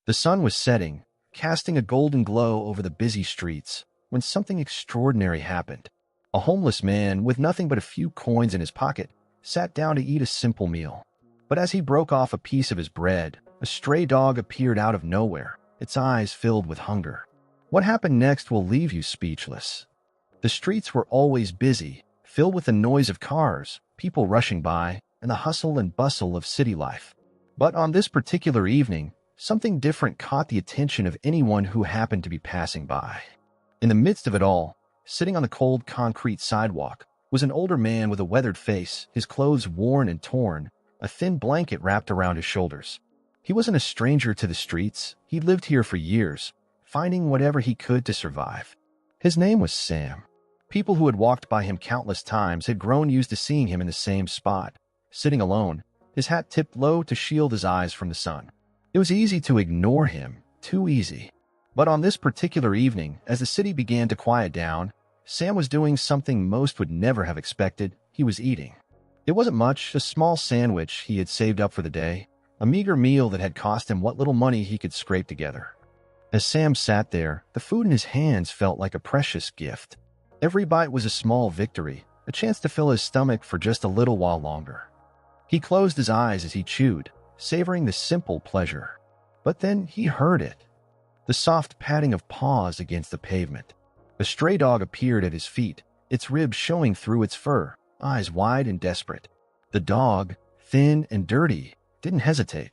The sun was setting, casting a golden glow over the busy streets, when something extraordinary happened. A homeless man with nothing but a few coins in his pocket sat down to eat a simple meal. But as he broke off a piece of his bread, a stray dog appeared out of nowhere, its eyes filled with hunger. What happened next will leave you speechless. The streets were always busy, filled with the noise of cars, people rushing by, and the hustle and bustle of city life. But on this particular evening, something different caught the attention of anyone who happened to be passing by. In the midst of it all, sitting on the cold concrete sidewalk, was an older man with a weathered face, his clothes worn and torn, a thin blanket wrapped around his shoulders. He wasn't a stranger to the streets. He'd lived here for years, finding whatever he could to survive. His name was Sam. People who had walked by him countless times had grown used to seeing him in the same spot, sitting alone, his hat tipped low to shield his eyes from the sun. It was easy to ignore him, too easy. But on this particular evening, as the city began to quiet down, Sam was doing something most would never have expected. He was eating. It wasn't much, a small sandwich he had saved up for the day, a meager meal that had cost him what little money he could scrape together. As Sam sat there, the food in his hands felt like a precious gift. Every bite was a small victory, a chance to fill his stomach for just a little while longer. He closed his eyes as he chewed, savoring the simple pleasure. But then he heard it. The soft patting of paws against the pavement. A stray dog appeared at his feet, its ribs showing through its fur, eyes wide and desperate. The dog, thin and dirty, didn't hesitate.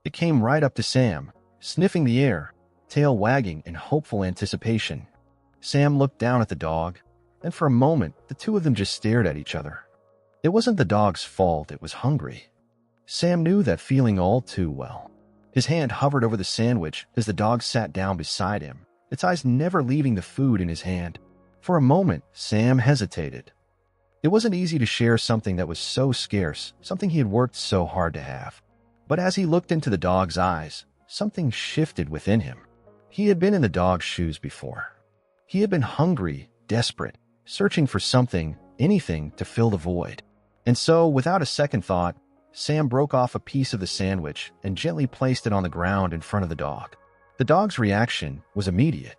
It came right up to Sam, sniffing the air, tail wagging in hopeful anticipation. Sam looked down at the dog, and for a moment, the two of them just stared at each other. It wasn't the dog's fault, it was hungry. Sam knew that feeling all too well. His hand hovered over the sandwich as the dog sat down beside him, its eyes never leaving the food in his hand. For a moment, Sam hesitated. It wasn't easy to share something that was so scarce, something he had worked so hard to have. But as he looked into the dog's eyes, something shifted within him. He had been in the dog's shoes before. He had been hungry, desperate, searching for something, anything to fill the void. And so, without a second thought, Sam broke off a piece of the sandwich and gently placed it on the ground in front of the dog. The dog's reaction was immediate.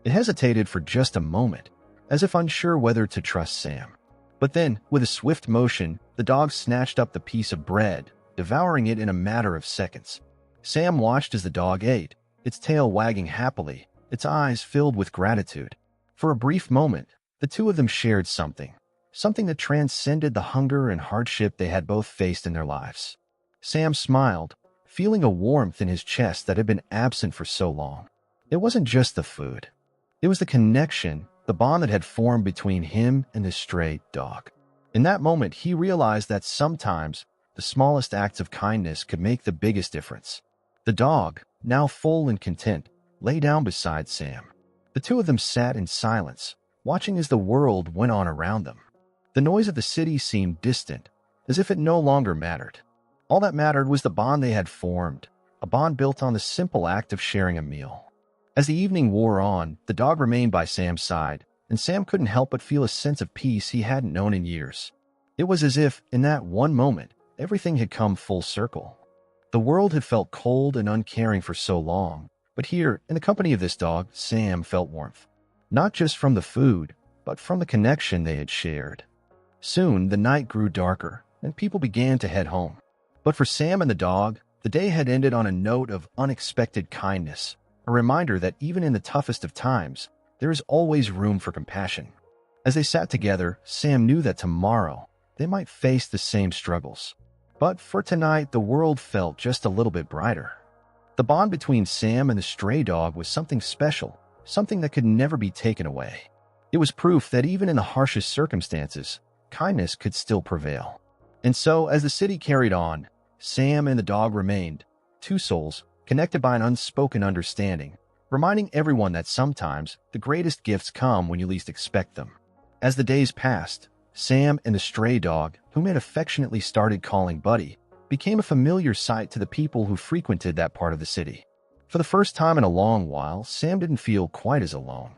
It hesitated for just a moment, as if unsure whether to trust Sam. But then, with a swift motion, the dog snatched up the piece of bread, devouring it in a matter of seconds. Sam watched as the dog ate, its tail wagging happily, its eyes filled with gratitude. For a brief moment, the two of them shared something that transcended the hunger and hardship they had both faced in their lives. Sam smiled, feeling a warmth in his chest that had been absent for so long. It wasn't just the food. It was the connection, the bond that had formed between him and this stray dog. In that moment, he realized that sometimes the smallest acts of kindness could make the biggest difference. The dog, now full and content, lay down beside Sam. The two of them sat in silence, watching as the world went on around them. The noise of the city seemed distant, as if it no longer mattered. All that mattered was the bond they had formed, a bond built on the simple act of sharing a meal. As the evening wore on, the dog remained by Sam's side, and Sam couldn't help but feel a sense of peace he hadn't known in years. It was as if, in that one moment, everything had come full circle. The world had felt cold and uncaring for so long, but here, in the company of this dog, Sam felt warmth. Not just from the food, but from the connection they had shared. Soon, the night grew darker, and people began to head home. But for Sam and the dog, the day had ended on a note of unexpected kindness, a reminder that even in the toughest of times, there is always room for compassion. As they sat together, Sam knew that tomorrow they might face the same struggles. But for tonight, the world felt just a little bit brighter. The bond between Sam and the stray dog was something special, something that could never be taken away. It was proof that even in the harshest circumstances, kindness could still prevail. And so, as the city carried on, Sam and the dog remained, two souls, connected by an unspoken understanding, reminding everyone that sometimes the greatest gifts come when you least expect them. As the days passed, Sam and the stray dog, whom it affectionately started calling Buddy, became a familiar sight to the people who frequented that part of the city. For the first time in a long while, Sam didn't feel quite as alone.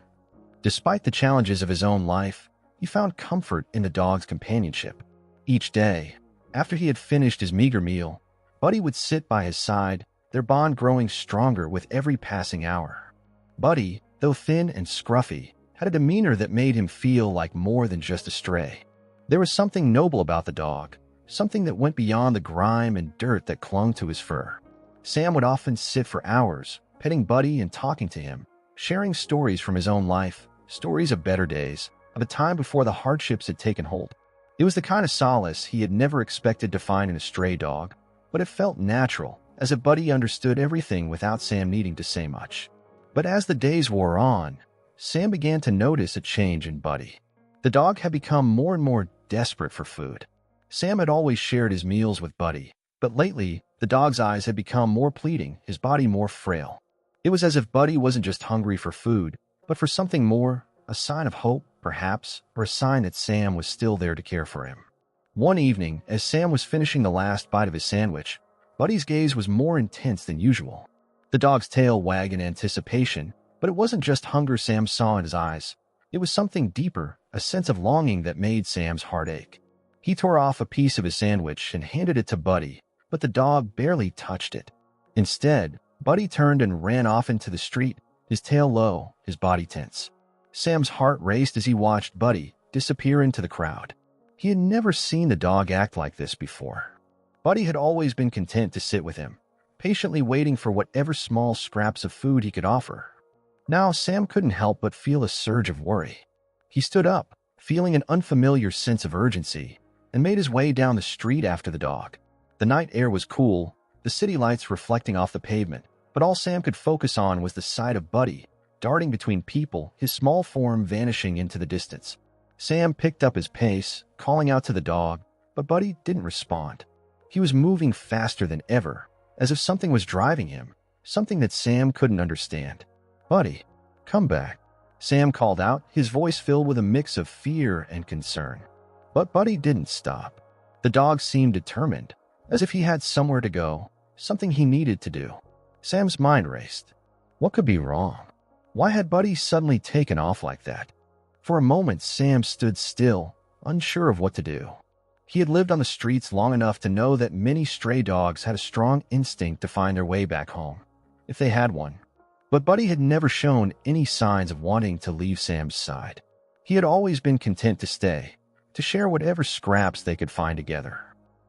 Despite the challenges of his own life, he found comfort in the dog's companionship. Each day, after he had finished his meager meal, Buddy would sit by his side, their bond growing stronger with every passing hour. Buddy, though thin and scruffy, had a demeanor that made him feel like more than just a stray. There was something noble about the dog, something that went beyond the grime and dirt that clung to his fur. Sam would often sit for hours, petting Buddy and talking to him, sharing stories from his own life, stories of better days, of a time before the hardships had taken hold. It was the kind of solace he had never expected to find in a stray dog, but it felt natural, as if Buddy understood everything without Sam needing to say much. But as the days wore on, Sam began to notice a change in Buddy. The dog had become more and more desperate for food. Sam had always shared his meals with Buddy, but lately, the dog's eyes had become more pleading, his body more frail. It was as if Buddy wasn't just hungry for food, but for something more, a sign of hope, perhaps, or a sign that Sam was still there to care for him. One evening, as Sam was finishing the last bite of his sandwich, Buddy's gaze was more intense than usual. The dog's tail wagged in anticipation, but it wasn't just hunger Sam saw in his eyes. It was something deeper, a sense of longing that made Sam's heart ache. He tore off a piece of his sandwich and handed it to Buddy, but the dog barely touched it. Instead, Buddy turned and ran off into the street, his tail low, his body tense. Sam's heart raced as he watched Buddy disappear into the crowd. He had never seen the dog act like this before. Buddy had always been content to sit with him, patiently waiting for whatever small scraps of food he could offer. Now Sam couldn't help but feel a surge of worry. He stood up, feeling an unfamiliar sense of urgency, and made his way down the street after the dog. The night air was cool, the city lights reflecting off the pavement, but all Sam could focus on was the sight of Buddy, darting between people, his small form vanishing into the distance. Sam picked up his pace, calling out to the dog, but Buddy didn't respond. He was moving faster than ever, as if something was driving him, something that Sam couldn't understand. "Buddy, come back," Sam called out, his voice filled with a mix of fear and concern. But Buddy didn't stop. The dog seemed determined, as if he had somewhere to go, something he needed to do. Sam's mind raced. What could be wrong? Why had Buddy suddenly taken off like that? For a moment, Sam stood still, unsure of what to do. He had lived on the streets long enough to know that many stray dogs had a strong instinct to find their way back home, if they had one. But Buddy had never shown any signs of wanting to leave Sam's side. He had always been content to stay, to share whatever scraps they could find together.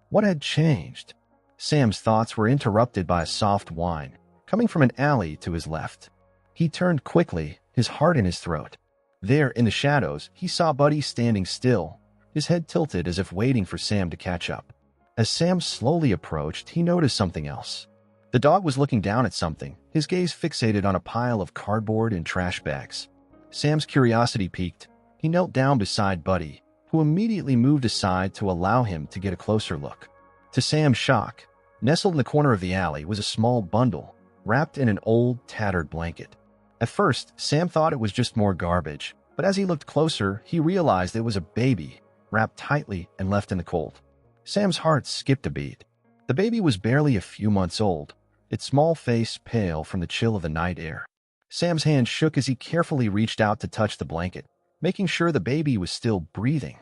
What had changed? Sam's thoughts were interrupted by a soft whine, coming from an alley to his left. He turned quickly, his heart in his throat. There, in the shadows, he saw Buddy standing still, his head tilted as if waiting for Sam to catch up. As Sam slowly approached, he noticed something else. The dog was looking down at something, his gaze fixated on a pile of cardboard and trash bags. Sam's curiosity piqued. He knelt down beside Buddy, who immediately moved aside to allow him to get a closer look. To Sam's shock, nestled in the corner of the alley was a small bundle, wrapped in an old, tattered blanket. At first, Sam thought it was just more garbage, but as he looked closer, he realized it was a baby, wrapped tightly and left in the cold. Sam's heart skipped a beat. The baby was barely a few months old, its small face pale from the chill of the night air. Sam's hand shook as he carefully reached out to touch the blanket, making sure the baby was still breathing.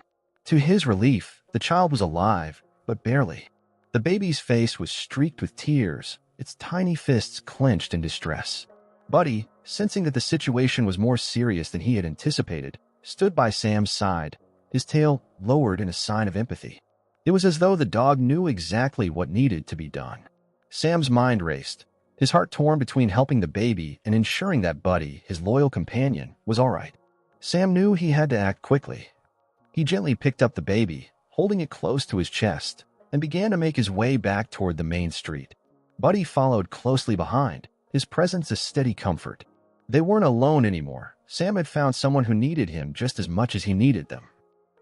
To his relief, the child was alive, but barely. The baby's face was streaked with tears, its tiny fists clenched in distress. Buddy, sensing that the situation was more serious than he had anticipated, stood by Sam's side, his tail lowered in a sign of empathy. It was as though the dog knew exactly what needed to be done. Sam's mind raced, his heart torn between helping the baby and ensuring that Buddy, his loyal companion, was all right. Sam knew he had to act quickly. He gently picked up the baby, holding it close to his chest, and began to make his way back toward the main street. Buddy followed closely behind, his presence a steady comfort. They weren't alone anymore. Sam had found someone who needed him just as much as he needed them.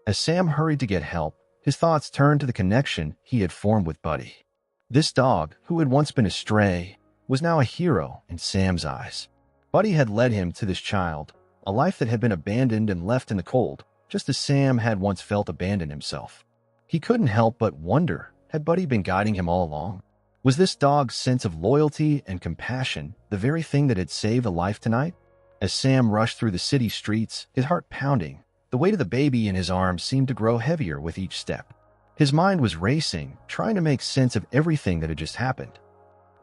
As Sam hurried to get help, his thoughts turned to the connection he had formed with Buddy. This dog, who had once been a stray, was now a hero in Sam's eyes. Buddy had led him to this child, a life that had been abandoned and left in the cold, just as Sam had once felt abandoned himself. He couldn't help but wonder, had Buddy been guiding him all along? Was this dog's sense of loyalty and compassion the very thing that had saved a life tonight? As Sam rushed through the city streets, his heart pounding, the weight of the baby in his arms seemed to grow heavier with each step. His mind was racing, trying to make sense of everything that had just happened.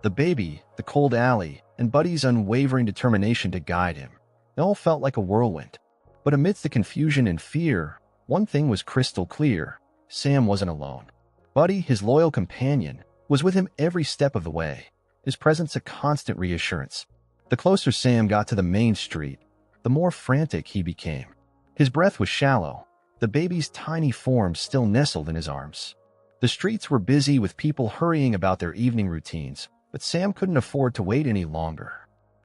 The baby, the cold alley, and Buddy's unwavering determination to guide him. It all felt like a whirlwind. But amidst the confusion and fear, one thing was crystal clear. Sam wasn't alone. Buddy, his loyal companion, was with him every step of the way, his presence a constant reassurance. The closer Sam got to the main street, the more frantic he became. His breath was shallow, the baby's tiny form still nestled in his arms. The streets were busy with people hurrying about their evening routines, but Sam couldn't afford to wait any longer.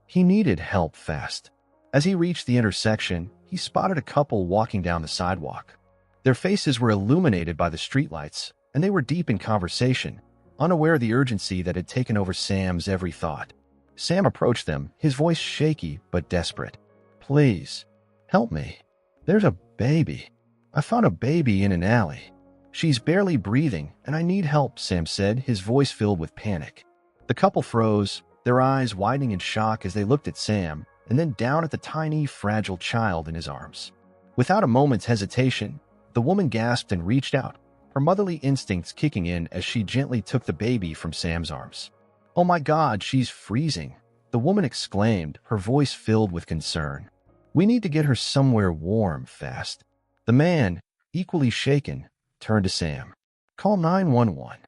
He needed help fast. As he reached the intersection, he spotted a couple walking down the sidewalk. Their faces were illuminated by the streetlights, and they were deep in conversation, unaware of the urgency that had taken over Sam's every thought. Sam approached them, his voice shaky but desperate. "Please, help me. There's a baby. I found a baby in an alley. She's barely breathing, and I need help," Sam said, his voice filled with panic. The couple froze, their eyes widening in shock as they looked at Sam, and then down at the tiny, fragile child in his arms. Without a moment's hesitation, the woman gasped and reached out, her motherly instincts kicking in as she gently took the baby from Sam's arms. "Oh my God, she's freezing," the woman exclaimed, her voice filled with concern. "We need to get her somewhere warm fast." The man, equally shaken, turned to Sam. "Call 911.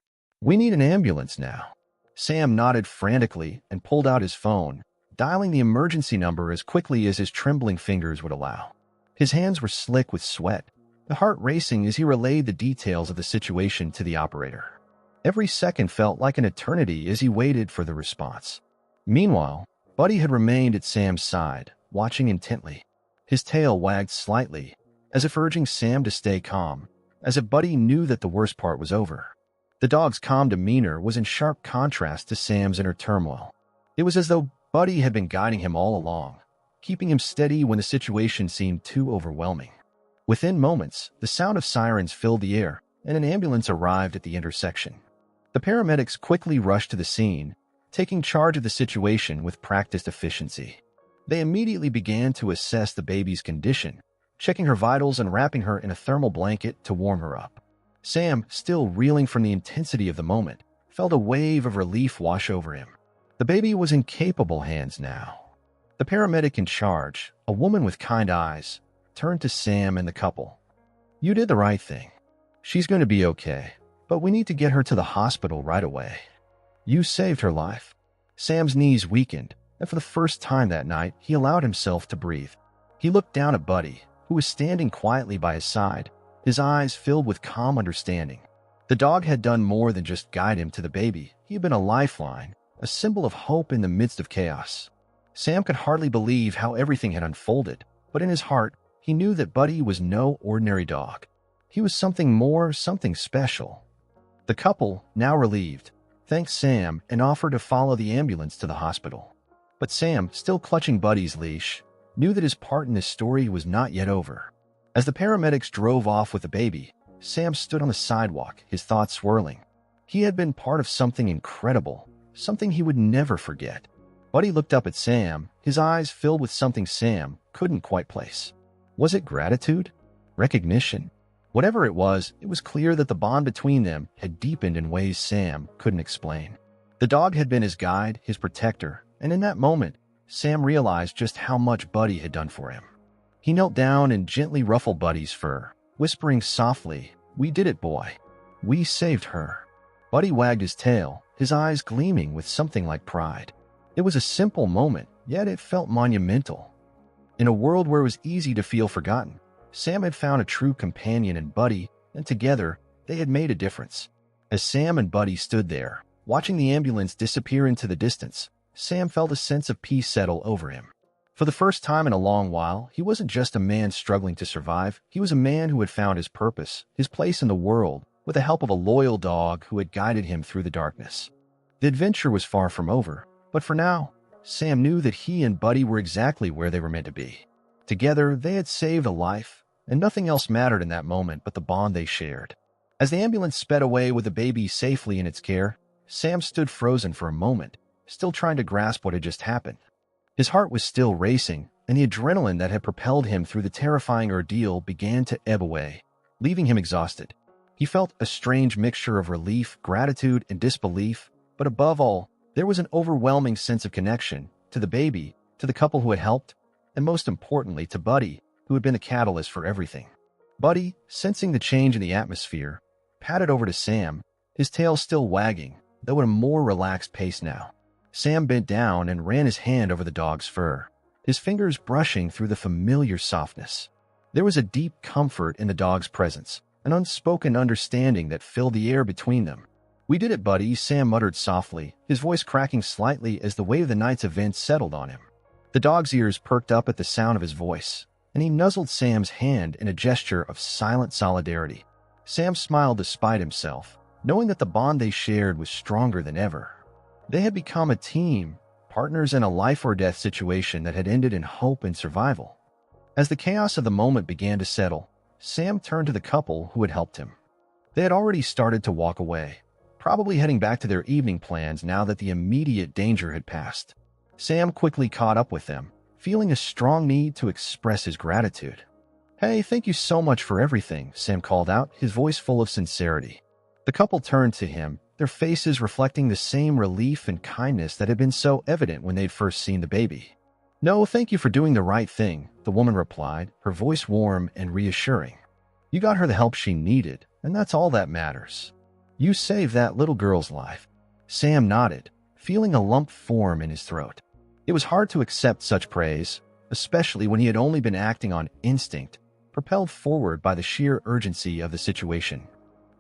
We need an ambulance now." Sam nodded frantically and pulled out his phone, dialing the emergency number as quickly as his trembling fingers would allow. His hands were slick with sweat, the heart racing as he relayed the details of the situation to the operator. Every second felt like an eternity as he waited for the response. Meanwhile, Buddy had remained at Sam's side, watching intently. His tail wagged slightly, as if urging Sam to stay calm, as if Buddy knew that the worst part was over. The dog's calm demeanor was in sharp contrast to Sam's inner turmoil. It was as though Buddy had been guiding him all along, keeping him steady when the situation seemed too overwhelming. Within moments, the sound of sirens filled the air, and an ambulance arrived at the intersection. The paramedics quickly rushed to the scene, taking charge of the situation with practiced efficiency. They immediately began to assess the baby's condition, checking her vitals and wrapping her in a thermal blanket to warm her up. Sam, still reeling from the intensity of the moment, felt a wave of relief wash over him. The baby was in capable hands now. The paramedic in charge, a woman with kind eyes, turned to Sam and the couple. "You did the right thing. She's going to be okay, but we need to get her to the hospital right away. You saved her life." Sam's knees weakened, and for the first time that night, he allowed himself to breathe. He looked down at Buddy, who was standing quietly by his side, his eyes filled with calm understanding. The dog had done more than just guide him to the baby. He had been a lifeline, a symbol of hope in the midst of chaos. Sam could hardly believe how everything had unfolded, but in his heart, he knew that Buddy was no ordinary dog. He was something more, something special. The couple, now relieved, thanked Sam and offered to follow the ambulance to the hospital. But Sam, still clutching Buddy's leash, knew that his part in this story was not yet over. As the paramedics drove off with the baby, Sam stood on the sidewalk, his thoughts swirling. He had been part of something incredible, something he would never forget. Buddy looked up at Sam, his eyes filled with something Sam couldn't quite place. Was it gratitude? Recognition? Whatever it was clear that the bond between them had deepened in ways Sam couldn't explain. The dog had been his guide, his protector, and in that moment, Sam realized just how much Buddy had done for him. He knelt down and gently ruffled Buddy's fur, whispering softly, "We did it, boy. We saved her." Buddy wagged his tail, his eyes gleaming with something like pride. It was a simple moment, yet it felt monumental. In a world where it was easy to feel forgotten, Sam had found a true companion in Buddy, and together, they had made a difference. As Sam and Buddy stood there, watching the ambulance disappear into the distance, Sam felt a sense of peace settle over him. For the first time in a long while, he wasn't just a man struggling to survive. He was a man who had found his purpose, his place in the world, with the help of a loyal dog who had guided him through the darkness. The adventure was far from over, but for now, Sam knew that he and Buddy were exactly where they were meant to be. Together, they had saved a life, and nothing else mattered in that moment but the bond they shared. As the ambulance sped away with the baby safely in its care, Sam stood frozen for a moment, still trying to grasp what had just happened. His heart was still racing, and the adrenaline that had propelled him through the terrifying ordeal began to ebb away, leaving him exhausted. He felt a strange mixture of relief, gratitude, and disbelief, but above all, There was an overwhelming sense of connection to the baby, to the couple who had helped, and most importantly to Buddy, who had been the catalyst for everything. Buddy, sensing the change in the atmosphere, padded over to Sam, his tail still wagging, though at a more relaxed pace now. Sam bent down and ran his hand over the dog's fur, his fingers brushing through the familiar softness. There was a deep comfort in the dog's presence, an unspoken understanding that filled the air between them. "We did it, Buddy," Sam muttered softly, his voice cracking slightly as the weight of the night's events settled on him. The dog's ears perked up at the sound of his voice, and he nuzzled Sam's hand in a gesture of silent solidarity. Sam smiled despite himself, knowing that the bond they shared was stronger than ever. They had become a team, partners in a life-or-death situation that had ended in hope and survival. As the chaos of the moment began to settle, Sam turned to the couple who had helped him. They had already started to walk away, probably heading back to their evening plans now that the immediate danger had passed. Sam quickly caught up with them, feeling a strong need to express his gratitude. "Hey, thank you so much for everything," Sam called out, his voice full of sincerity. The couple turned to him, their faces reflecting the same relief and kindness that had been so evident when they'd first seen the baby. "No, thank you for doing the right thing," the woman replied, her voice warm and reassuring. "You got her the help she needed, and that's all that matters. You saved that little girl's life." Sam nodded, feeling a lump form in his throat. It was hard to accept such praise, especially when he had only been acting on instinct, propelled forward by the sheer urgency of the situation.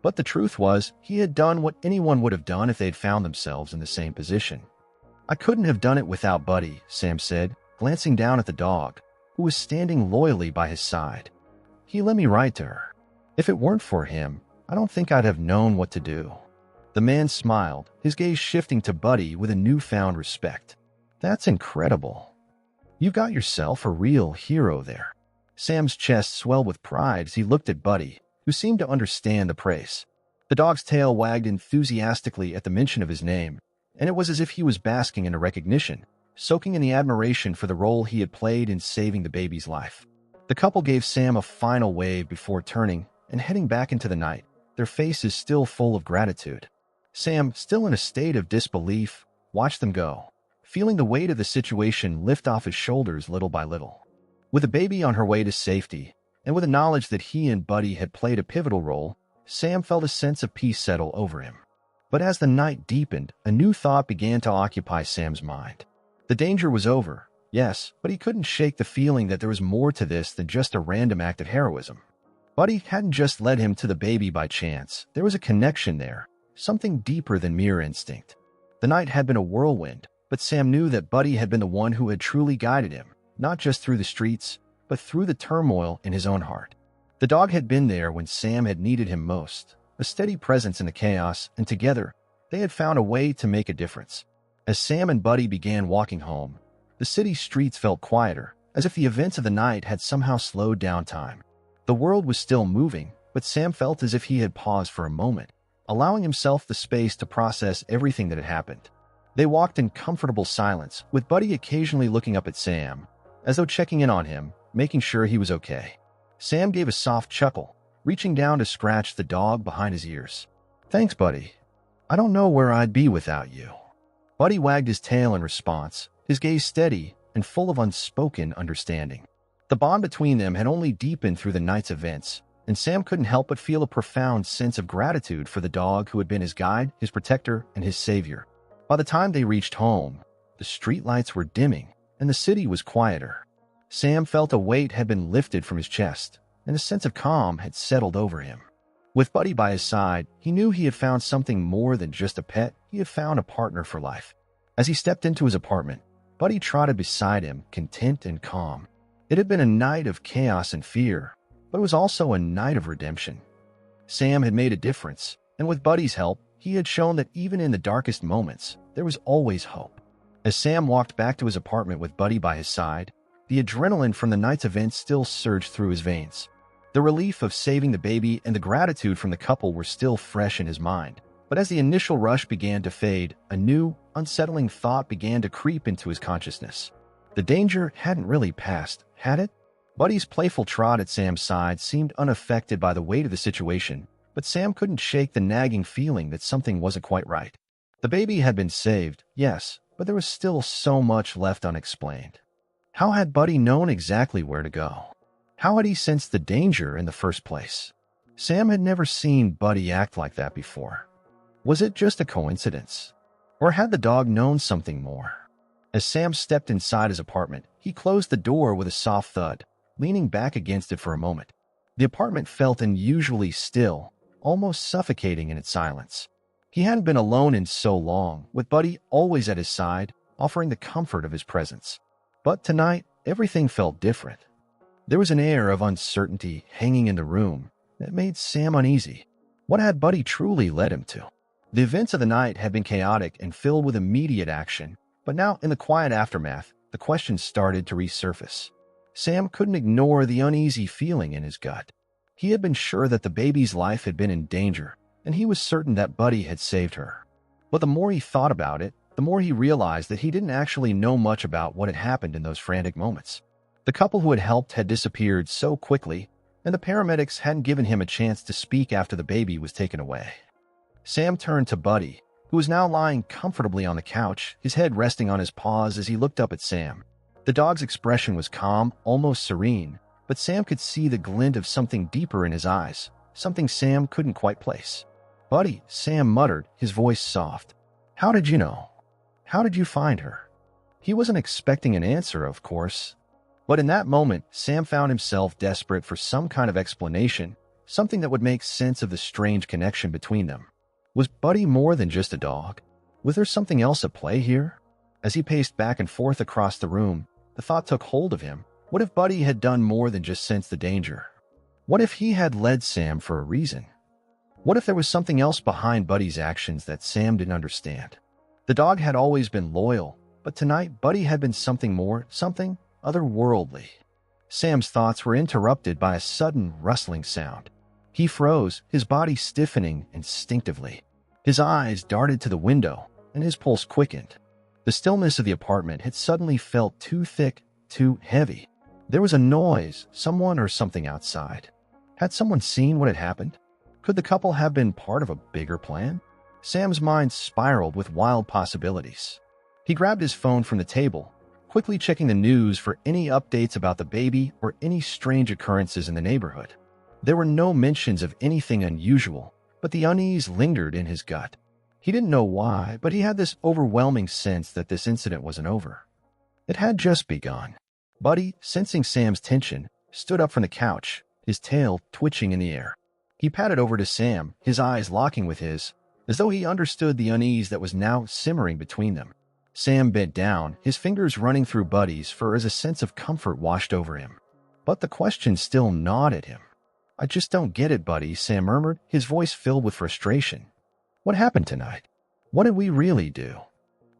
But the truth was, he had done what anyone would have done if they'd found themselves in the same position. "I couldn't have done it without Buddy," Sam said, glancing down at the dog, who was standing loyally by his side. "He led me right to her. If it weren't for him, I don't think I'd have known what to do." The man smiled, his gaze shifting to Buddy with a newfound respect. "That's incredible. You've got yourself a real hero there." Sam's chest swelled with pride as he looked at Buddy, who seemed to understand the praise. The dog's tail wagged enthusiastically at the mention of his name, and it was as if he was basking in the recognition, soaking in the admiration for the role he had played in saving the baby's life. The couple gave Sam a final wave before turning and heading back into the night, their faces still full of gratitude. Sam, still in a state of disbelief, watched them go, feeling the weight of the situation lift off his shoulders little by little. With the baby on her way to safety, and with the knowledge that he and Buddy had played a pivotal role, Sam felt a sense of peace settle over him. But as the night deepened, a new thought began to occupy Sam's mind. The danger was over, yes, but he couldn't shake the feeling that there was more to this than just a random act of heroism. Buddy hadn't just led him to the baby by chance. There was a connection there, something deeper than mere instinct. The night had been a whirlwind, but Sam knew that Buddy had been the one who had truly guided him, not just through the streets, but through the turmoil in his own heart. The dog had been there when Sam had needed him most, a steady presence in the chaos, and together, they had found a way to make a difference. As Sam and Buddy began walking home, the city streets felt quieter, as if the events of the night had somehow slowed down time. The world was still moving, but Sam felt as if he had paused for a moment, allowing himself the space to process everything that had happened. They walked in comfortable silence, with Buddy occasionally looking up at Sam, as though checking in on him, making sure he was okay. Sam gave a soft chuckle, reaching down to scratch the dog behind his ears. "Thanks, Buddy. I don't know where I'd be without you." Buddy wagged his tail in response, his gaze steady and full of unspoken understanding. The bond between them had only deepened through the night's events, and Sam couldn't help but feel a profound sense of gratitude for the dog who had been his guide, his protector, and his savior. By the time they reached home, the streetlights were dimming, and the city was quieter. Sam felt a weight had been lifted from his chest, and a sense of calm had settled over him. With Buddy by his side, he knew he had found something more than just a pet. He had found a partner for life. As he stepped into his apartment, Buddy trotted beside him, content and calm. It had been a night of chaos and fear, but it was also a night of redemption. Sam had made a difference, and with Buddy's help, he had shown that even in the darkest moments, there was always hope. As Sam walked back to his apartment with Buddy by his side, the adrenaline from the night's events still surged through his veins. The relief of saving the baby and the gratitude from the couple were still fresh in his mind. But as the initial rush began to fade, a new, unsettling thought began to creep into his consciousness. The danger hadn't really passed, had it? Buddy's playful trot at Sam's side seemed unaffected by the weight of the situation, but Sam couldn't shake the nagging feeling that something wasn't quite right. The baby had been saved, yes, but there was still so much left unexplained. How had Buddy known exactly where to go? How had he sensed the danger in the first place? Sam had never seen Buddy act like that before. Was it just a coincidence? Or had the dog known something more? As Sam stepped inside his apartment, he closed the door with a soft thud, leaning back against it for a moment. The apartment felt unusually still, almost suffocating in its silence. He hadn't been alone in so long, with Buddy always at his side, offering the comfort of his presence. But tonight, everything felt different. There was an air of uncertainty hanging in the room that made Sam uneasy. What had Buddy truly led him to? The events of the night had been chaotic and filled with immediate action, but now, in the quiet aftermath, the questions started to resurface. Sam couldn't ignore the uneasy feeling in his gut. He had been sure that the baby's life had been in danger, and he was certain that Buddy had saved her. But the more he thought about it, the more he realized that he didn't actually know much about what had happened in those frantic moments. The couple who had helped had disappeared so quickly, and the paramedics hadn't given him a chance to speak after the baby was taken away. Sam turned to Buddy, who was now lying comfortably on the couch, his head resting on his paws as he looked up at Sam. The dog's expression was calm, almost serene, but Sam could see the glint of something deeper in his eyes, something Sam couldn't quite place. "Buddy," Sam muttered, his voice soft. "How did you know? How did you find her?" He wasn't expecting an answer, of course. But in that moment, Sam found himself desperate for some kind of explanation, something that would make sense of the strange connection between them. Was Buddy more than just a dog? Was there something else at play here? As he paced back and forth across the room, the thought took hold of him. What if Buddy had done more than just sense the danger? What if he had led Sam for a reason? What if there was something else behind Buddy's actions that Sam didn't understand? The dog had always been loyal, but tonight Buddy had been something more, something otherworldly. Sam's thoughts were interrupted by a sudden rustling sound. He froze, his body stiffening instinctively. His eyes darted to the window, and his pulse quickened. The stillness of the apartment had suddenly felt too thick, too heavy. There was a noise, someone or something outside. Had someone seen what had happened? Could the couple have been part of a bigger plan? Sam's mind spiraled with wild possibilities. He grabbed his phone from the table, quickly checking the news for any updates about the baby or any strange occurrences in the neighborhood. There were no mentions of anything unusual, but the unease lingered in his gut. He didn't know why, but he had this overwhelming sense that this incident wasn't over. It had just begun. Buddy, sensing Sam's tension, stood up from the couch, his tail twitching in the air. He padded over to Sam, his eyes locking with his, as though he understood the unease that was now simmering between them. Sam bent down, his fingers running through Buddy's fur as a sense of comfort washed over him. But the question still gnawed at him. "I just don't get it, Buddy," Sam murmured, his voice filled with frustration. "What happened tonight? What did we really do?"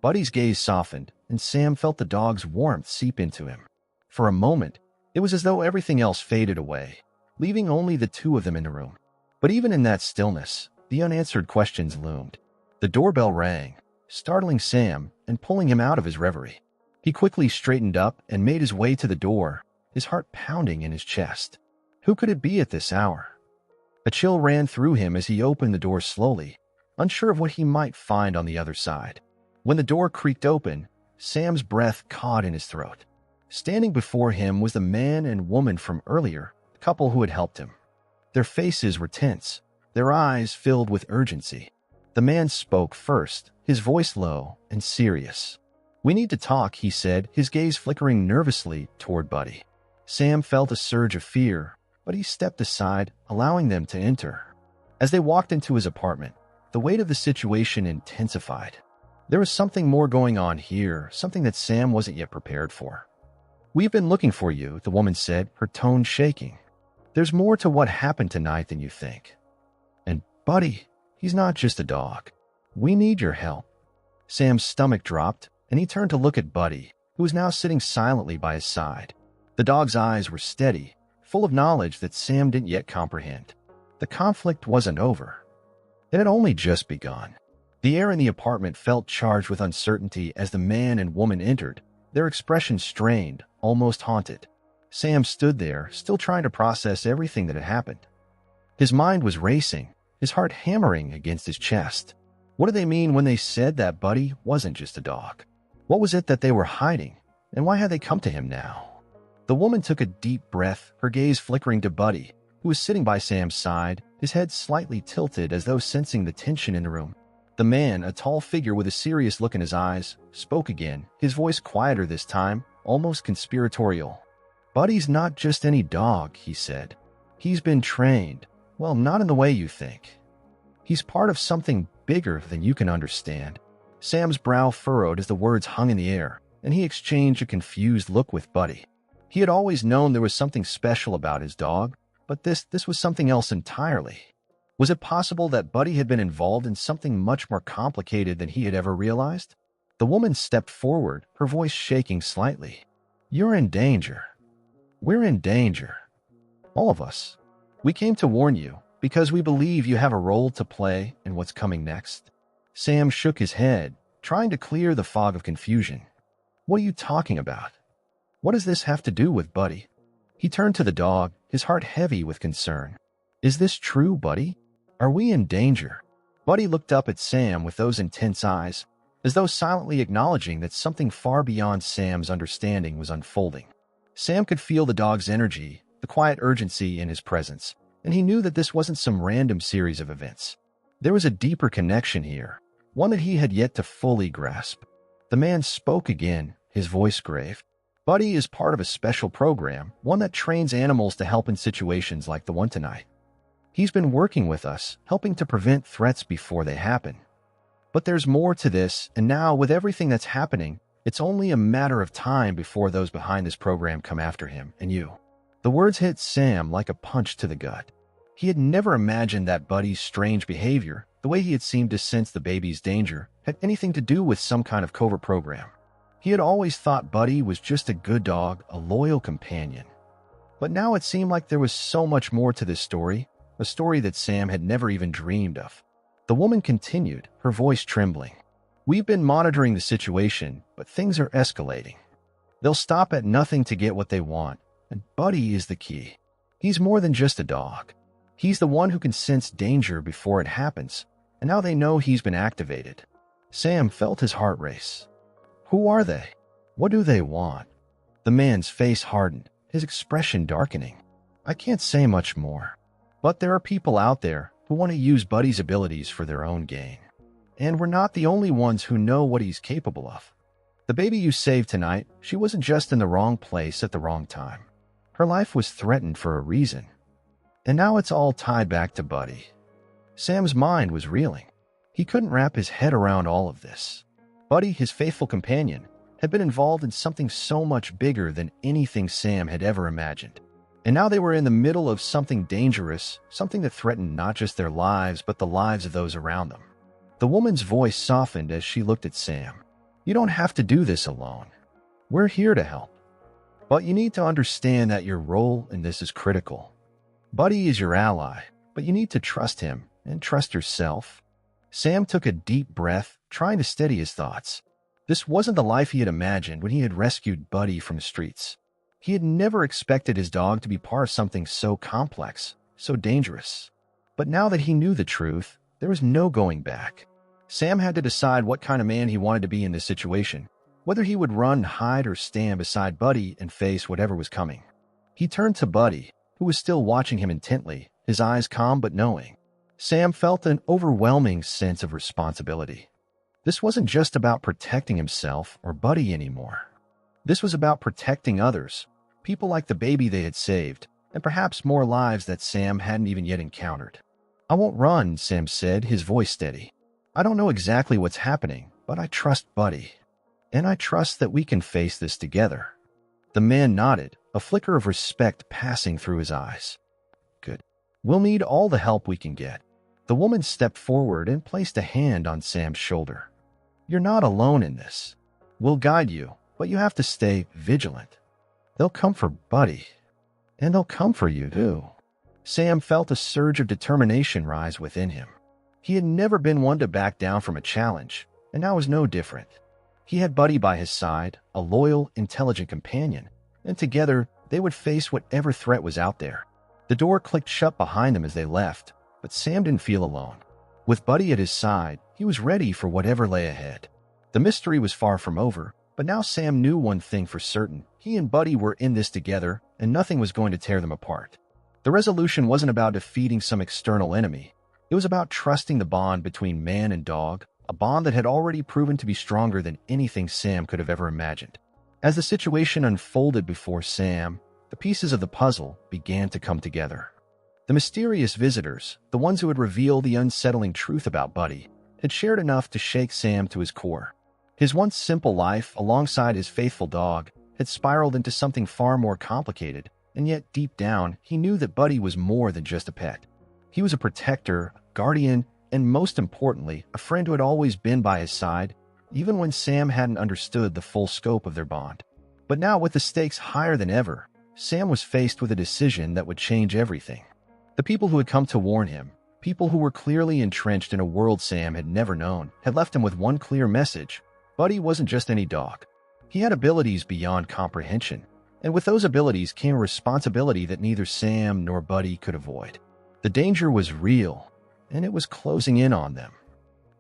Buddy's gaze softened, and Sam felt the dog's warmth seep into him. For a moment, it was as though everything else faded away, leaving only the two of them in the room. But even in that stillness, the unanswered questions loomed. The doorbell rang, startling Sam and pulling him out of his reverie. He quickly straightened up and made his way to the door, his heart pounding in his chest. Who could it be at this hour? A chill ran through him as he opened the door slowly, unsure of what he might find on the other side. When the door creaked open, Sam's breath caught in his throat. Standing before him was the man and woman from earlier, the couple who had helped him. Their faces were tense, their eyes filled with urgency. The man spoke first, his voice low and serious. "We need to talk," he said, his gaze flickering nervously toward Buddy. Sam felt a surge of fear, but he stepped aside, allowing them to enter. As they walked into his apartment, the weight of the situation intensified. There was something more going on here, something that Sam wasn't yet prepared for. "We've been looking for you," the woman said, her tone shaking. "There's more to what happened tonight than you think. And Buddy, he's not just a dog. We need your help." Sam's stomach dropped, and he turned to look at Buddy, who was now sitting silently by his side. The dog's eyes were steady, full of knowledge that Sam didn't yet comprehend. The conflict wasn't over. It had only just begun. The air in the apartment felt charged with uncertainty as the man and woman entered, their expressions strained, almost haunted. Sam stood there, still trying to process everything that had happened. His mind was racing, his heart hammering against his chest. What do they mean when they said that Buddy wasn't just a dog? What was it that they were hiding, and why had they come to him now? The woman took a deep breath, her gaze flickering to Buddy, who was sitting by Sam's side, his head slightly tilted as though sensing the tension in the room. The man, a tall figure with a serious look in his eyes, spoke again, his voice quieter this time, almost conspiratorial. "Buddy's not just any dog," he said. "He's been trained. Well, not in the way you think. He's part of something bigger than you can understand." Sam's brow furrowed as the words hung in the air, and he exchanged a confused look with Buddy. He had always known there was something special about his dog, but this was something else entirely. Was it possible that Buddy had been involved in something much more complicated than he had ever realized? The woman stepped forward, her voice shaking slightly. "You're in danger. We're in danger. All of us. We came to warn you, because we believe you have a role to play in what's coming next." Sam shook his head, trying to clear the fog of confusion. "What are you talking about? What does this have to do with Buddy?" He turned to the dog, his heart heavy with concern. "Is this true, Buddy? Are we in danger?" Buddy looked up at Sam with those intense eyes, as though silently acknowledging that something far beyond Sam's understanding was unfolding. Sam could feel the dog's energy, the quiet urgency in his presence, and he knew that this wasn't some random series of events. There was a deeper connection here, one that he had yet to fully grasp. The man spoke again, his voice grave. "Buddy is part of a special program, one that trains animals to help in situations like the one tonight. He's been working with us, helping to prevent threats before they happen. But there's more to this, and now, with everything that's happening, it's only a matter of time before those behind this program come after him and you." The words hit Sam like a punch to the gut. He had never imagined that Buddy's strange behavior, the way he had seemed to sense the baby's danger, had anything to do with some kind of covert program. He had always thought Buddy was just a good dog, a loyal companion. But now it seemed like there was so much more to this story, a story that Sam had never even dreamed of. The woman continued, her voice trembling. "We've been monitoring the situation, but things are escalating. They'll stop at nothing to get what they want, and Buddy is the key. He's more than just a dog. He's the one who can sense danger before it happens, and now they know he's been activated." Sam felt his heart race. "Who are they? What do they want?" The man's face hardened, his expression darkening. "I can't say much more, but there are people out there who want to use Buddy's abilities for their own gain. And we're not the only ones who know what he's capable of. The baby you saved tonight, she wasn't just in the wrong place at the wrong time. Her life was threatened for a reason. And now it's all tied back to Buddy." Sam's mind was reeling. He couldn't wrap his head around all of this. Buddy, his faithful companion, had been involved in something so much bigger than anything Sam had ever imagined. And now they were in the middle of something dangerous, something that threatened not just their lives, but the lives of those around them. The woman's voice softened as she looked at Sam. "You don't have to do this alone. We're here to help. But you need to understand that your role in this is critical. Buddy is your ally, but you need to trust him and trust yourself." Sam took a deep breath, trying to steady his thoughts. This wasn't the life he had imagined when he had rescued Buddy from the streets. He had never expected his dog to be part of something so complex, so dangerous. But now that he knew the truth, there was no going back. Sam had to decide what kind of man he wanted to be in this situation, whether he would run, hide, or stand beside Buddy and face whatever was coming. He turned to Buddy, who was still watching him intently, his eyes calm but knowing. Sam felt an overwhelming sense of responsibility. This wasn't just about protecting himself or Buddy anymore. This was about protecting others, people like the baby they had saved, and perhaps more lives that Sam hadn't even yet encountered. "I won't run," Sam said, his voice steady. "I don't know exactly what's happening, but I trust Buddy. And I trust that we can face this together." The man nodded, a flicker of respect passing through his eyes. "Good. We'll need all the help we can get." The woman stepped forward and placed a hand on Sam's shoulder. "You're not alone in this. We'll guide you, but you have to stay vigilant. They'll come for Buddy, and they'll come for you too." Sam felt a surge of determination rise within him. He had never been one to back down from a challenge, and now was no different. He had Buddy by his side, a loyal, intelligent companion, and together they would face whatever threat was out there. The door clicked shut behind them as they left, but Sam didn't feel alone. With Buddy at his side, he was ready for whatever lay ahead. The mystery was far from over, but now Sam knew one thing for certain. He and Buddy were in this together, and nothing was going to tear them apart. The resolution wasn't about defeating some external enemy. It was about trusting the bond between man and dog, a bond that had already proven to be stronger than anything Sam could have ever imagined. As the situation unfolded before Sam, the pieces of the puzzle began to come together. The mysterious visitors, the ones who had revealed the unsettling truth about Buddy, had shared enough to shake Sam to his core. His once simple life, alongside his faithful dog, had spiraled into something far more complicated, and yet deep down, he knew that Buddy was more than just a pet. He was a protector, guardian, and most importantly, a friend who had always been by his side, even when Sam hadn't understood the full scope of their bond. But now, with the stakes higher than ever, Sam was faced with a decision that would change everything. The people who had come to warn him, people who were clearly entrenched in a world Sam had never known, had left him with one clear message: Buddy wasn't just any dog. He had abilities beyond comprehension, and with those abilities came a responsibility that neither Sam nor Buddy could avoid. The danger was real, and it was closing in on them.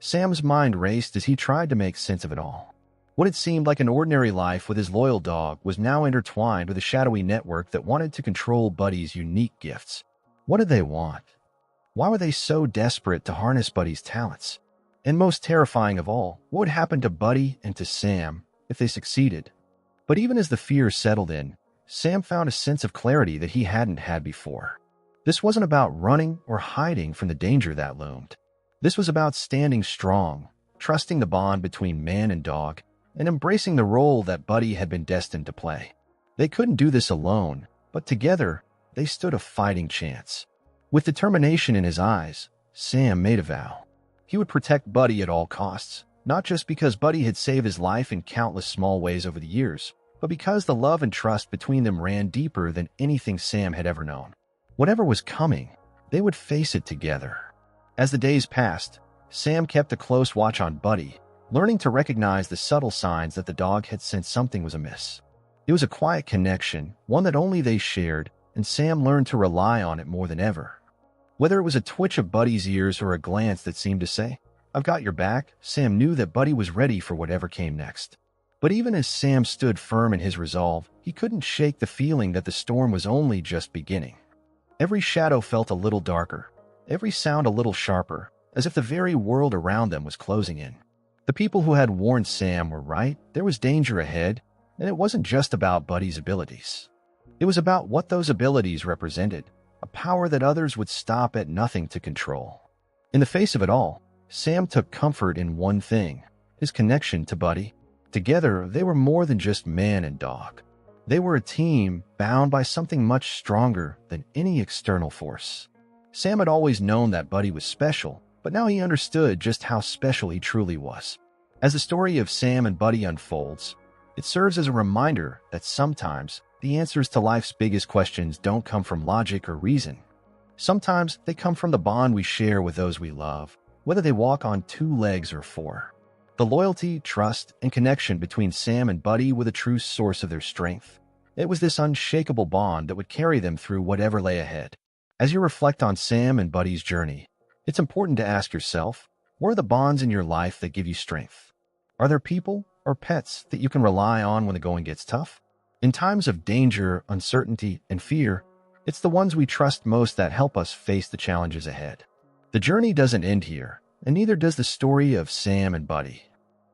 Sam's mind raced as he tried to make sense of it all. What had seemed like an ordinary life with his loyal dog was now intertwined with a shadowy network that wanted to control Buddy's unique gifts. What did they want? Why were they so desperate to harness Buddy's talents? And most terrifying of all, what would happen to Buddy and to Sam if they succeeded? But even as the fear settled in, Sam found a sense of clarity that he hadn't had before. This wasn't about running or hiding from the danger that loomed. This was about standing strong, trusting the bond between man and dog, and embracing the role that Buddy had been destined to play. They couldn't do this alone, but together, they stood a fighting chance. With determination in his eyes, Sam made a vow. He would protect Buddy at all costs, not just because Buddy had saved his life in countless small ways over the years, but because the love and trust between them ran deeper than anything Sam had ever known. Whatever was coming, they would face it together. As the days passed, Sam kept a close watch on Buddy, learning to recognize the subtle signs that the dog had sensed something was amiss. It was a quiet connection, one that only they shared, and Sam learned to rely on it more than ever. Whether it was a twitch of Buddy's ears or a glance that seemed to say, "I've got your back," Sam knew that Buddy was ready for whatever came next. But even as Sam stood firm in his resolve, he couldn't shake the feeling that the storm was only just beginning. Every shadow felt a little darker, every sound a little sharper, as if the very world around them was closing in. The people who had warned Sam were right. There was danger ahead, and it wasn't just about Buddy's abilities. It was about what those abilities represented, a power that others would stop at nothing to control. In the face of it all, Sam took comfort in one thing: his connection to Buddy. Together, they were more than just man and dog. They were a team bound by something much stronger than any external force. Sam had always known that Buddy was special, but now he understood just how special he truly was. As the story of Sam and Buddy unfolds, it serves as a reminder that sometimes the answers to life's biggest questions don't come from logic or reason. Sometimes they come from the bond we share with those we love, whether they walk on two legs or four. The loyalty, trust, and connection between Sam and Buddy were the true source of their strength. It was this unshakable bond that would carry them through whatever lay ahead. As you reflect on Sam and Buddy's journey, it's important to ask yourself, what are the bonds in your life that give you strength? Are there people or pets that you can rely on when the going gets tough? In times of danger, uncertainty, and fear, it's the ones we trust most that help us face the challenges ahead. The journey doesn't end here, and neither does the story of Sam and Buddy.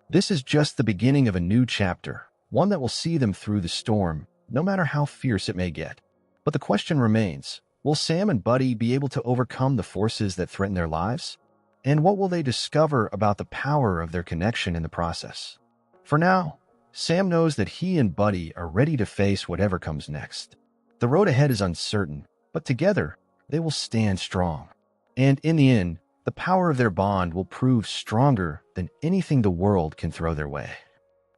This is just the beginning of a new chapter, one that will see them through the storm, no matter how fierce it may get. But the question remains, will Sam and Buddy be able to overcome the forces that threaten their lives? And what will they discover about the power of their connection in the process? For now, Sam knows that he and Buddy are ready to face whatever comes next. The road ahead is uncertain, but together, they will stand strong. And in the end, the power of their bond will prove stronger than anything the world can throw their way.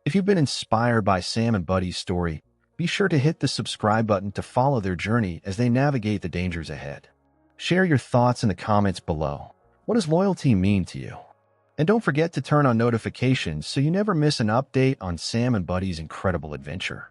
If you've been inspired by Sam and Buddy's story, be sure to hit the subscribe button to follow their journey as they navigate the dangers ahead. Share your thoughts in the comments below. What does loyalty mean to you? And don't forget to turn on notifications so you never miss an update on Sam and Buddy's incredible adventure.